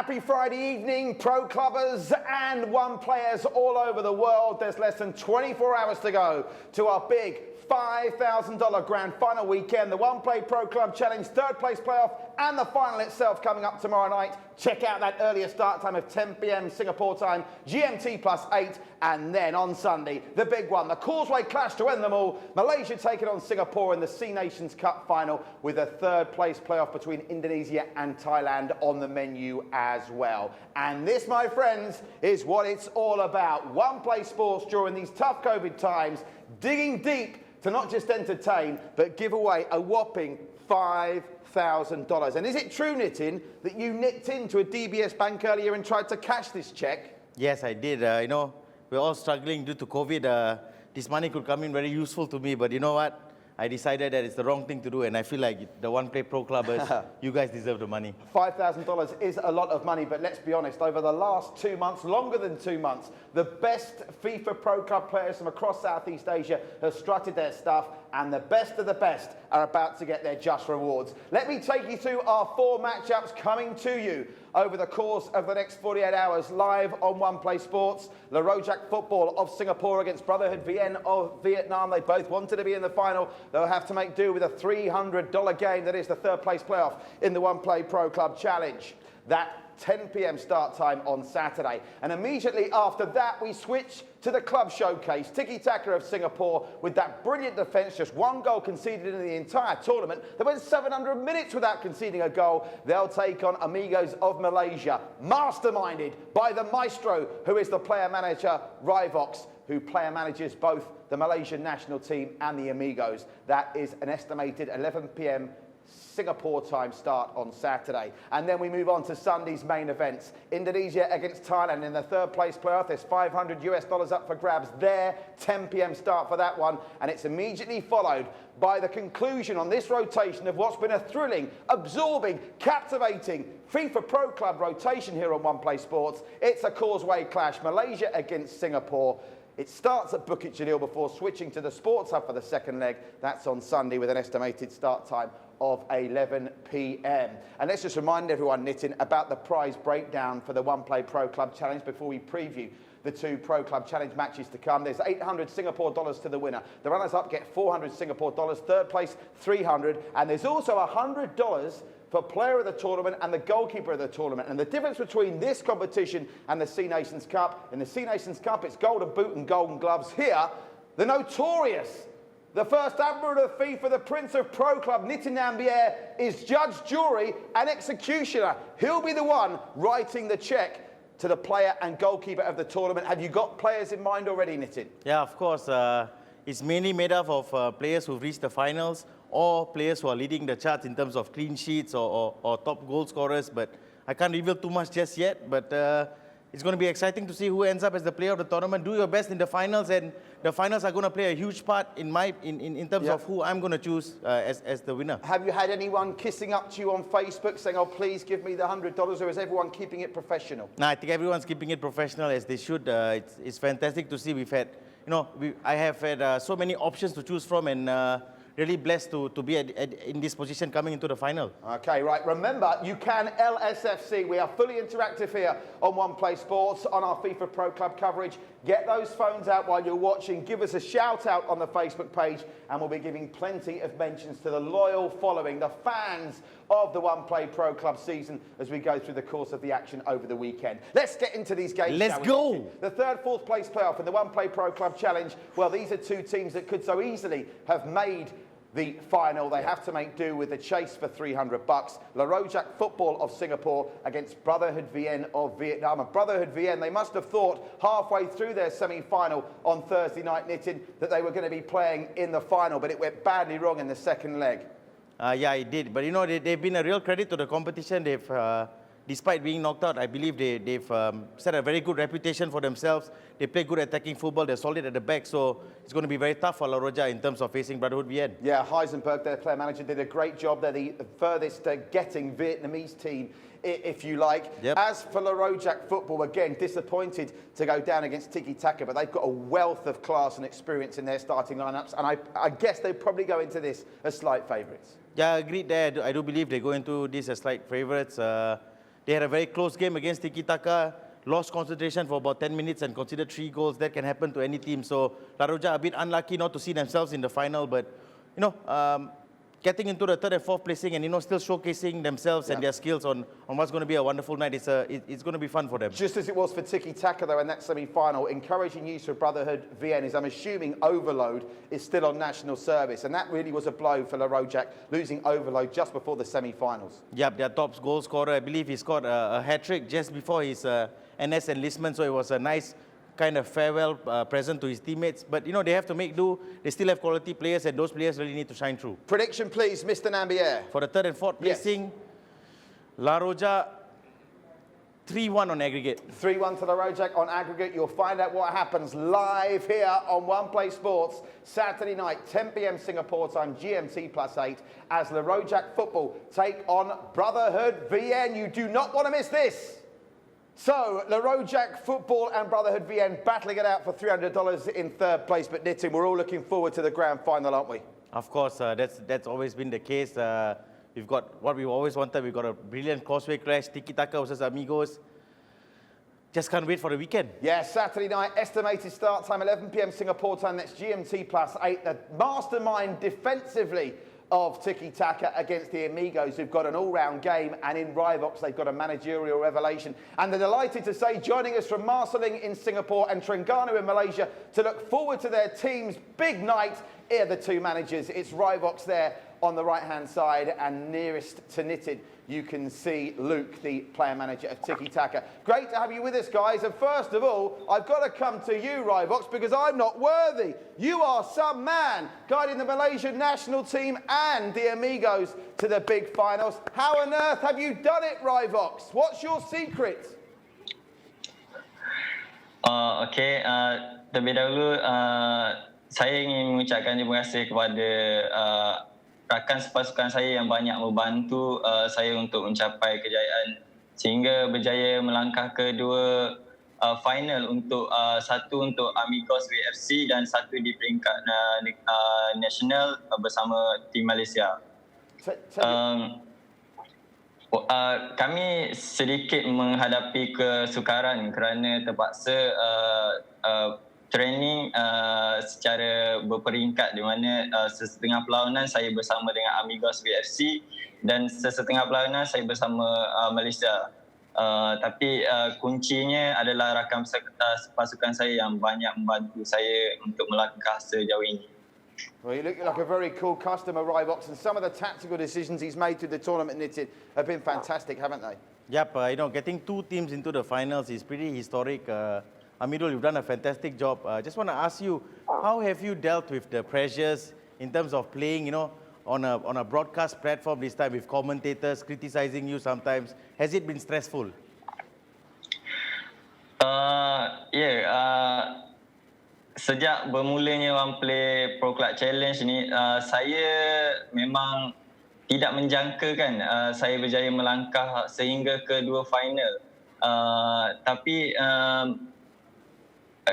Happy Friday evening, pro clubbers and one players all over the world. There's less than 24 hours to go to our big $5,000 grand final weekend, the One Play Pro Club Challenge, third place playoff, and the final itself coming up tomorrow night. Check out that earlier start time of 10 p.m. Singapore time, GMT +8, and then on Sunday, the big one, the Causeway Clash to end them all. Malaysia taking on Singapore in the C Nations Cup final with a third place playoff between Indonesia and Thailand on the menu as well. And this, my friends, is what it's all about. One Play Sports during these tough COVID times, digging deep to not just entertain, but give away a whopping $5,000. And is it true, Nitin, that you nicked into a DBS bank earlier and tried to cash this check? Yes, I did. You know, we're all struggling due to COVID. This money could come in very useful to me, but you know what? I decided that it's the wrong thing to do, and I feel like the One Play Pro Clubbers, you guys deserve the money. $5,000 is a lot of money, but let's be honest, over the last 2 months, longer than 2 months, the best FIFA Pro Club players from across Southeast Asia have strutted their stuff, and the best of the best are about to get their just rewards. Let me take you through our 4 matchups coming to you over the course of the next 48 hours, live on One Play Sports. Le Rojak Football of Singapore against Brotherhood Vien of Vietnam. They both wanted to be in the final. They'll have to make do with a $300 game that is the third place playoff in the One Play Pro Club Challenge. That 10 p.m. start time on Saturday. And immediately after that, we switch to the club showcase. Tiki Taka of Singapore with that brilliant defence, just 1 goal conceded in the entire tournament. They went 700 minutes without conceding a goal. They'll take on Amigos of Malaysia, masterminded by the maestro, who is the player manager, Rivox, who player manages both the Malaysian national team and the Amigos. That is an estimated 11 p.m. Singapore time start on Saturday. And then we move on to Sunday's main events. Indonesia against Thailand in the third place playoff. There's $500 up for grabs there. 10 p.m. start for that one. And it's immediately followed by the conclusion on this rotation of what's been a thrilling, absorbing, captivating FIFA Pro Club rotation here on One Play Sports. It's a Causeway Clash. Malaysia against Singapore. It starts at Bukit Jalil before switching to the Sports Hub for the second leg. That's on Sunday with an estimated start time of 11 p.m. And let's just remind everyone, Nitin, about the prize breakdown for the One Play Pro Club Challenge before we preview the 2 Pro Club Challenge matches to come. There's 800 Singapore dollars to the winner. The runners-up get 400 Singapore dollars. Third place, 300. And there's also $100 for player of the tournament and the goalkeeper of the tournament. And the difference between this competition and the C Nations Cup, in the C Nations Cup, it's golden boot and golden gloves. Here, the notorious, the first admiral of FIFA, the Prince of Pro Club, Nitin Nambiar, is judge, jury and executioner. He'll be the one writing the cheque to the player and goalkeeper of the tournament. Have you got players in mind already, Nitin? Yeah, of course. It's mainly made up of players who've reached the finals or players who are leading the charts in terms of clean sheets or top goal scorers. But I can't reveal too much just yet. But it's going to be exciting to see who ends up as the player of the tournament. Do your best in the finals, and the finals are going to play a huge part in terms of who I'm going to choose as the winner. Have you had anyone kissing up to you on Facebook saying, oh, please give me the $100, or is everyone keeping it professional? No, I think everyone's keeping it professional as they should. It's fantastic to see. We've had, you know, I have had so many options to choose from, and really blessed to be in this position coming into the final. Okay, right. Remember, you can LSFC. We are fully interactive here on One Play Sports on our FIFA Pro Club coverage. Get those phones out while you're watching. Give us a shout out on the Facebook page, and we'll be giving plenty of mentions to the loyal following, the fans of the One Play Pro Club season as we go through the course of the action over the weekend. Let's get into these games. Let's go. The third, fourth place playoff in the One Play Pro Club Challenge. Well, these are 2 teams that could so easily have made the final. They have to make do with the chase for $300. Le Rojak Football of Singapore against Brotherhood Vien of Vietnam. And Brotherhood Vien, they must have thought halfway through their semi-final on Thursday night, Nitin, that they were going to be playing in the final, but it went badly wrong in the second leg. Yeah, it did. But, you know, they've been a real credit to the competition. They've, despite being knocked out, I believe they've set a very good reputation for themselves. They play good attacking football. They're solid at the back. So it's going to be very tough for La Roja in terms of facing Brotherhood Vien. Yeah, Heisenberg, their player manager, did a great job. They're the furthest getting Vietnamese team, if you like. Yep. As for Le Rojak Football, again, disappointed to go down against Tiki Taka, but they've got a wealth of class and experience in their starting lineups. And I guess they probably go into this as slight favourites. Yeah, agreed there. I do believe they go into this as slight favourites. They had a very close game against Tiki Taka, lost concentration for about 10 minutes and conceded 3 goals. That can happen to any team. So La Roja a bit unlucky not to see themselves in the final, but getting into the third and fourth placing and still showcasing themselves and their skills on what's going to be a wonderful night. It's going to be fun for them. Just as it was for Tiki Taka though in that semi-final, encouraging news for Brotherhood VN is I'm assuming Overload is still on national service, and that really was a blow for La Rojak, losing Overload just before the semi-finals. Yep, their top goal scorer. I believe he scored a hat-trick just before his NS enlistment, so it was a nice kind of farewell present to his teammates. But, they have to make do. They still have quality players, and those players really need to shine through. Prediction, please, Mr. Nambier. For the third and fourth placing, La Roja, 3-1 on aggregate. 3-1 to La Rojak on aggregate. You'll find out what happens live here on One Play Sports, Saturday night, 10 p.m. Singapore time, GMT +8, as La Rojak football take on Brotherhood VN. You do not want to miss this. So, La Rojak Football and Brotherhood VN battling it out for $300 in third place. But Nitin, we're all looking forward to the grand final, aren't we? Of course, that's always been the case. We've got what we've always wanted. We've got a brilliant causeway clash, Tiki Taka versus Amigos. Just can't wait for the weekend. Yeah, Saturday night, estimated start time, 11 p.m. Singapore time. That's GMT +8. The mastermind defensively of Tiki Taka against the Amigos, who've got an all-round game, and in Rivox they've got a managerial revelation. And they're delighted to say, joining us from Marsiling in Singapore and Terengganu in Malaysia, to look forward to their team's big night. Here are the two managers. It's Rivox there on the right-hand side, and nearest to Nitin, you can see Luke, the player manager of Tiki Taka. Great to have you with us, guys. And first of all, I've got to come to you, Rivox, because I'm not worthy. You are some man guiding the Malaysian national team and the Amigos to the big finals. How on earth have you done it, Rivox? What's your secret? Terlebih dahulu saya ingin mengucapkan terima kasih kepada rakan sepasukan saya yang banyak membantu saya untuk mencapai kejayaan sehingga berjaya melangkah ke dua final untuk satu untuk Amigos VFC dan satu di peringkat nasional bersama tim Malaysia. Kami sedikit menghadapi kesukaran kerana terpaksa training secara berperingkat di mana sesetengah perlawanan saya bersama dengan Amigos VFC dan sesetengah perlawanan saya bersama Malaysia. Tapi kuncinya adalah rakan pasukan saya yang banyak membantu saya untuk melangkah sejauh ini. Well, you look like a very cool customer, Rivox, and some of the tactical decisions he's made through the tournament, Nitin, have been fantastic, haven't they? Yep, getting two teams into the finals is pretty historic. Amirul, you've done a fantastic job. Just want to ask you, how have you dealt with the pressures in terms of playing, on a broadcast platform this time with commentators criticizing you sometimes? Has it been stressful? Sejak bermulanya One Play Pro Club Challenge ni, saya memang tidak menjangkakan saya berjaya melangkah sehingga ke dua final. Tapi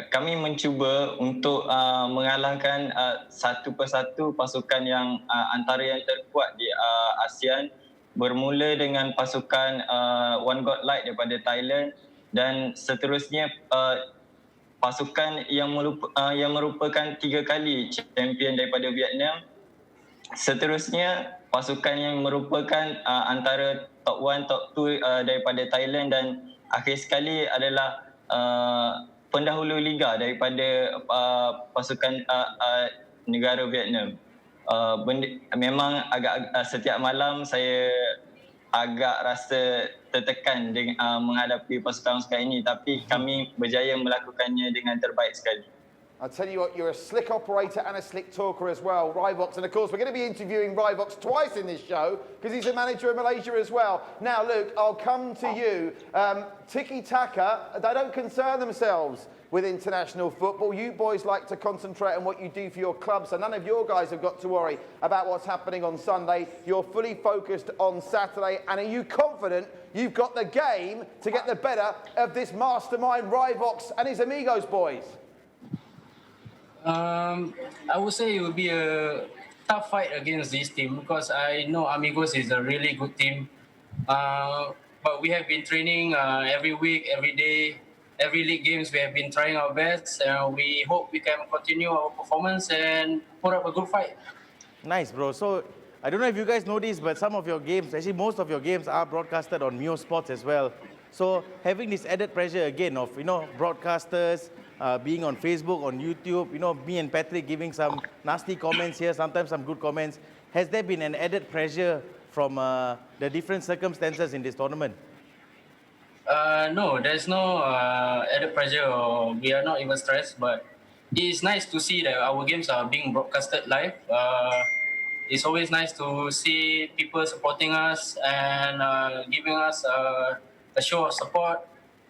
kami mencuba untuk mengalahkan satu persatu pasukan yang antara yang terkuat di ASEAN, bermula dengan pasukan One God Light daripada Thailand dan seterusnya pasukan yang merupakan 3 kali champion daripada Vietnam. Seterusnya pasukan yang merupakan antara top 1, top 2 daripada Thailand dan akhir sekali adalah pendahulu liga daripada pasukan negara Vietnam. Memang agak setiap malam saya agak rasa tertekan dengan menghadapi pasukan-pasukan ini, tapi kami berjaya melakukannya dengan terbaik sekali. I'll tell you what, you're a slick operator and a slick talker as well, Rivox. And of course, we're going to be interviewing Rivox twice in this show because he's a manager of Malaysia as well. Now, Luke, I'll come to you. Tiki Taka, they don't concern themselves with international football. You boys like to concentrate on what you do for your club, so none of your guys have got to worry about what's happening on Sunday. You're fully focused on Saturday, and are you confident you've got the game to get the better of this mastermind Rivox and his Amigos boys? I would say it would be a tough fight against this team because I know Amigos is a really good team. but we have been training every week, every day, every league games. We have been trying our best, and we hope we can continue our performance and put up a good fight. Nice, bro. So I don't know if you guys know this, but some of your games, actually most of your games are broadcasted on Mio Sports as well. So having this added pressure again of, broadcasters, being on Facebook, on YouTube, me and Patrick giving some nasty comments here, sometimes some good comments. Has there been an added pressure from the different circumstances in this tournament? No, there's no added pressure, or we are not even stressed, but it's nice to see that our games are being broadcasted live. It's always nice to see people supporting us and giving us a show of support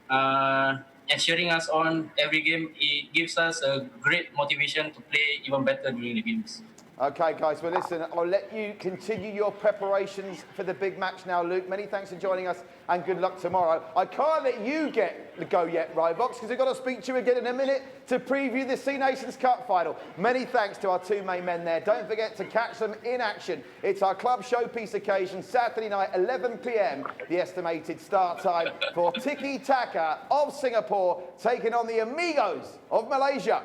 and cheering us on every game. It gives us a great motivation to play even better during the games. Okay, guys, well, listen, I'll let you continue your preparations for the big match now, Luke. Many thanks for joining us, and good luck tomorrow. I can't let you get the go yet, Rybox, because I've got to speak to you again in a minute to preview the C Nations Cup final. Many thanks to our two main men there. Don't forget to catch them in action. It's our club showpiece occasion, Saturday night, 11 p.m, the estimated start time for Tiki Taka of Singapore, taking on the Amigos of Malaysia.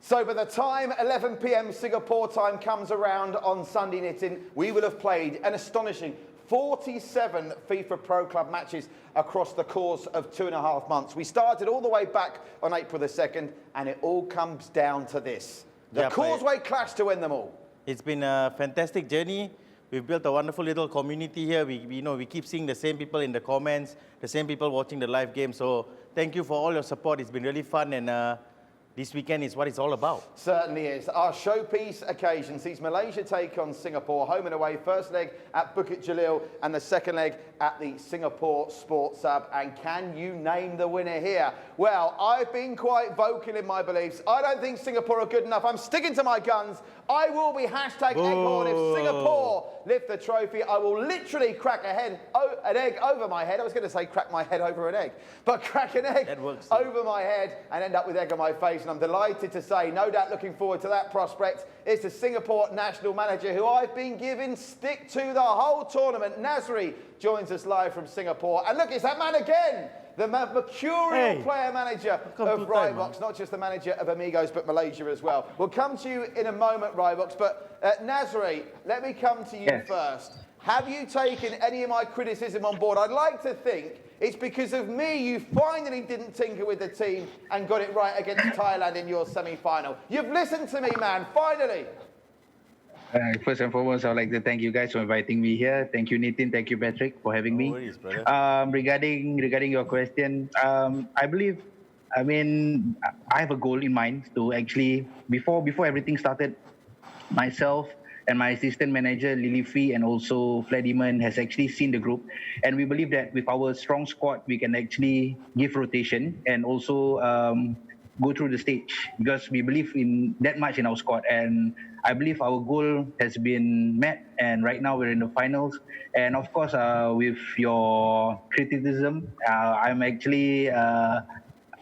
So by the time 11 p.m. Singapore time comes around on Sunday, Nitin, we will have played an astonishing 47 FIFA Pro Club matches across the course of 2.5 months. We started all the way back on April the 2nd, and it all comes down to this. The Causeway Clash to win them all. It's been a fantastic journey. We've built a wonderful little community here. We keep seeing the same people in the comments, the same people watching the live game. So thank you for all your support. It's been really fun, and this weekend is what it's all about. Certainly is. Our showpiece occasion sees Malaysia take on Singapore, home and away. First leg at Bukit Jalil and the second leg at the Singapore Sports Hub. And can you name the winner here? Well, I've been quite vocal in my beliefs. I don't think Singapore are good enough. I'm sticking to my guns. I will be #Egghorn. If Singapore lift the trophy, I will literally crack an egg over my head. I was going to say crack my head over an egg, but crack an egg over my head and end up with egg on my face. And I'm delighted to say, no doubt looking forward to that prospect, is the Singapore national manager who I've been giving stick to the whole tournament. Nasri joins us live from Singapore. And look, it's that man again. The mercurial player manager of Rybox, not just the manager of Amigos, but Malaysia as well. We'll come to you in a moment, Rybox, but Nasri, let me come to you first. Have you taken any of my criticism on board? I'd like to think it's because of me you finally didn't tinker with the team and got it right against Thailand in your semi-final. You've listened to me, man, finally. First and foremost, I would like to thank you guys for inviting me here. Thank you, Nitin. Thank you, Patrick, for having me. Worries, brother. Regarding your question, I believe, I have a goal in mind to actually, before everything started, myself and my assistant manager, Lily Fee, and also Flediman has actually seen the group. And we believe that with our strong squad, we can actually give rotation and also go through the stage, because we believe in that much in our squad. And I believe our goal has been met, and right now we're in the finals. And of course, with your criticism, I'm actually fine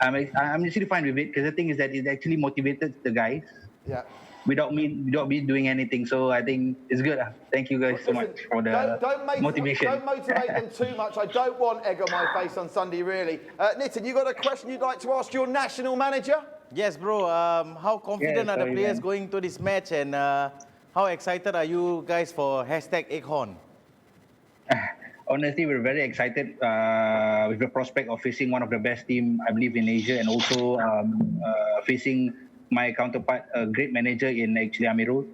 with it, because the thing is that it actually motivated the guys. Yeah. Without me doing anything, so I think it's good. Thank you guys so much for the motivation. Don't motivate them too much. I don't want egg on my face on Sunday, really. Nitin, you got a question you'd like to ask your national manager? Yes, bro. How confident are the players going to this match, and how excited are you guys for #Egghorn? Honestly, we're very excited with the prospect of facing one of the best team, I believe, in Asia, and also facing my counterpart, a great manager in actually Amirul.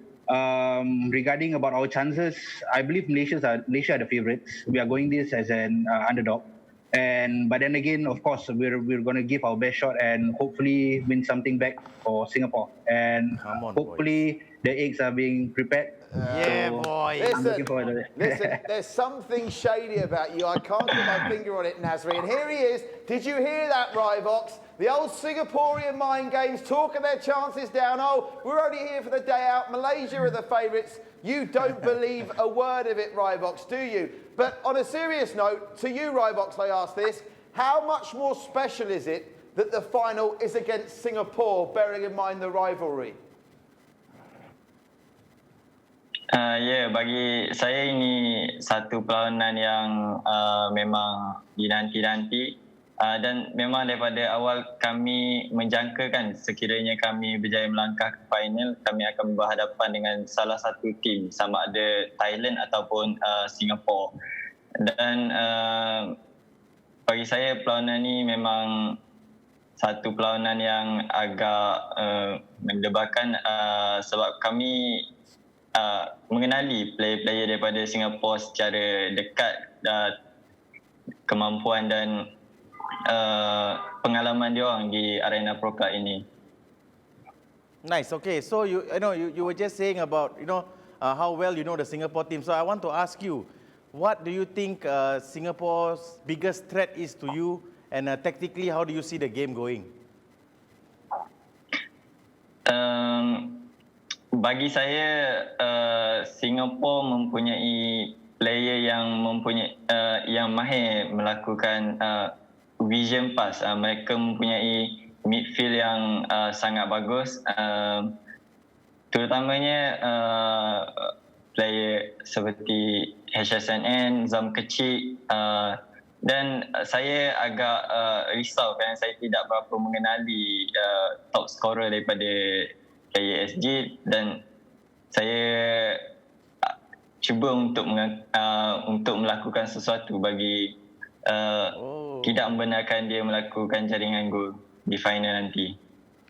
Regarding about our chances, I believe Malaysia are the favourites. We are going this as an underdog. But then again, of course, we're going to give our best shot and hopefully win something back for Singapore. And hopefully the eggs are being prepared. Boy. Listen, there's something shady about you. I can't put my finger on it, Nasri. And here he is. Did you hear that, Rybox? The old Singaporean mind games, talking their chances down. Oh, we're only here for the day out. Malaysia are the favourites. You don't believe a word of it, Rybox, do you? But on a serious note, to you, Rybox, I ask this. How much more special is it that the final is against Singapore, bearing in mind the rivalry? Bagi saya ini satu perlawanan yang memang dinanti-nanti dan memang daripada awal kami menjangkakan sekiranya kami berjaya melangkah ke final, kami akan berhadapan dengan salah satu tim, sama ada Thailand ataupun Singapura. Dan bagi saya perlawanan ini memang satu perlawanan yang agak mendebarkan sebab kami mengenali player-player daripada Singapura secara dekat, kemampuan dan pengalaman dia orang di arena Pro Club ini. Nice. Okay. So you were just saying about how well you know the Singapore team. So I want to ask you, what do you think Singapore's biggest threat is to you, and tactically, how do you see the game going? Bagi saya, Singapura mempunyai player yang yang mahir melakukan vision pass. Mereka mempunyai midfield yang sangat bagus, terutamanya player seperti HSNN, Zam Kecil, dan saya agak risau kerana saya tidak berapa mengenali top scorer daripada KSG, dan saya cuba untuk melakukan sesuatu bagi tidak membenarkan dia melakukan jaringan gol di final nanti.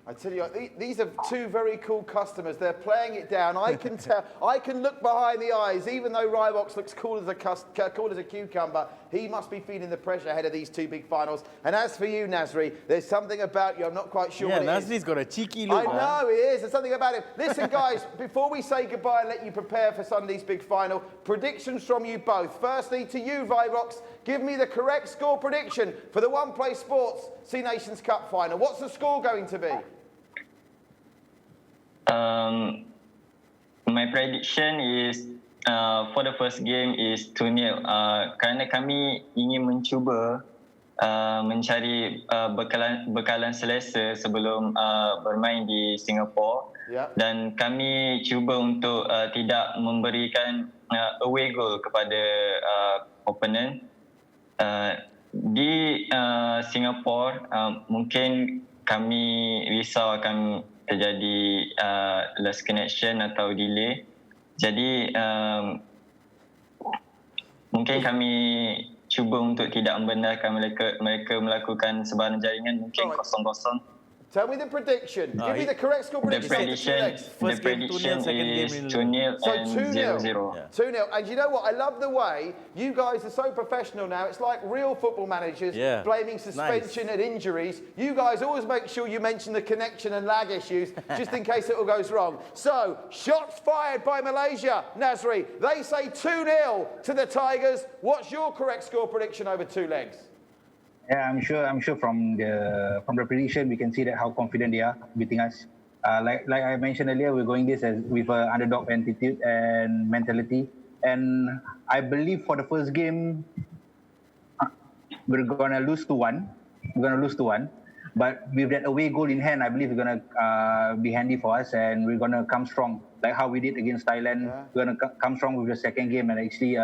I tell you, these are two very cool customers. They're playing it down. I can tell. I can look behind the eyes. Even though Rybox looks cool as a cucumber, he must be feeling the pressure ahead of these two big finals. And as for you, Nasri, there's something about you. I'm not quite sure what it is. Nasri's got a cheeky look. I know he is. There's something about him. Listen, guys, before we say goodbye and let you prepare for Sunday's big final, predictions from you both. Firstly, to you, Rybox, give me the correct score prediction for the One Play Sports C Nations Cup final. What's the score going to be? My prediction is for the first game is 2-0. Kerana kami ingin mencuba mencari bekalan selesa sebelum bermain di Singapura, dan kami cuba untuk tidak memberikan away goal kepada opponent. Di Singapura mungkin kami risau akan terjadi lost connection atau delay. Jadi mungkin kami cuba untuk tidak membenarkan mereka melakukan sebarang jaringan, mungkin 0-0. Tell me the prediction. Give me the correct score prediction. The prediction is 2-0 So and 2-0. 0-0. 2-0. And you know what? I love the way you guys are so professional now. It's like real football managers blaming suspension and injuries. You guys always make sure you mention the connection and lag issues just in case it all goes wrong. So, shots fired by Malaysia. Nasri, they say 2-0 to the Tigers. What's your correct score prediction over two legs? Yeah, I'm sure from the prediction we can see that how confident they are beating us. Like I mentioned earlier, we're going this with an underdog attitude and mentality. And I believe for the first game, we're gonna lose 2-1. But with that away goal in hand, I believe it's gonna be handy for us, and we're gonna come strong, like how we did against Thailand. We're gonna come strong with the second game and actually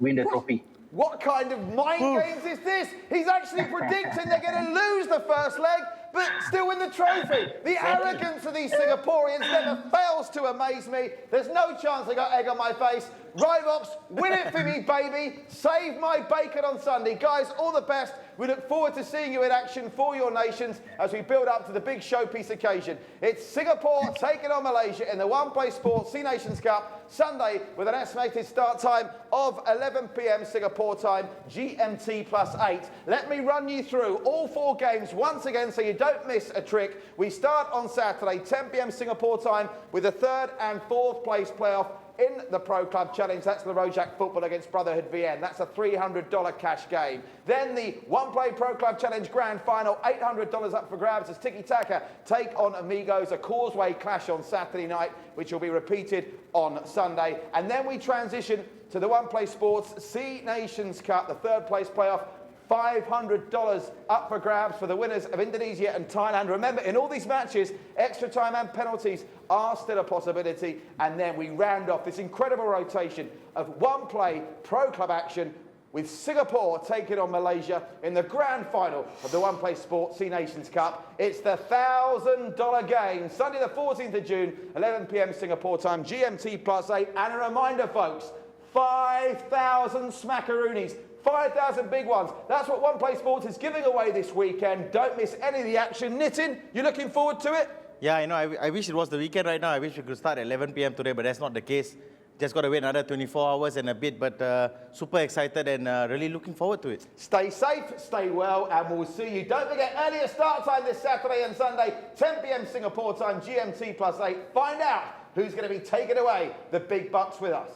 win the trophy. What kind of mind games is this? He's actually predicting they're going to lose the first leg, but still win the trophy. The arrogance of these Singaporeans never fails to amaze me. There's no chance I got egg on my face. Rybox, win it for me, baby. Save my bacon on Sunday. Guys, all the best. We look forward to seeing you in action for your nations as we build up to the big showpiece occasion. It's Singapore taking on Malaysia in the One Play Sports C Nations Cup Sunday with an estimated start time of 11 p.m. Singapore time, GMT +8. Let me run you through all four games once again so you don't miss a trick. We start on Saturday, 10 p.m. Singapore time with the third and fourth place playoff in the Pro Club Challenge. That's the Rojak Football against Brotherhood VN. That's a $300 cash game. Then the One Play Pro Club Challenge Grand Final, $800 up for grabs as Tiki Taka take on Amigos, a Causeway clash on Saturday night, which will be repeated on Sunday. And then we transition to the One Play Sports C Nations Cup, the third place playoff $500 up for grabs for the winners of Indonesia and Thailand. Remember, in all these matches, extra time and penalties are still a possibility. And then we round off this incredible rotation of one-play pro club action with Singapore taking on Malaysia in the grand final of the One Play Sport C Nations Cup. It's the $1,000 game, Sunday the 14th of June, 11 p.m. Singapore time, GMT +8. And a reminder, folks, 5,000 smackaroonies. 5,000 big ones. That's what One Play Sports is giving away this weekend. Don't miss any of the action. Nitin, you looking forward to it? Yeah, I know. I wish it was the weekend right now. I wish we could start at 11 p.m. today, but that's not the case. Just got to wait another 24 hours and a bit, but super excited and really looking forward to it. Stay safe, stay well, and we'll see you. Don't forget, earlier start time this Saturday and Sunday, 10 p.m. Singapore time, GMT +8. Find out who's going to be taking away the big bucks with us.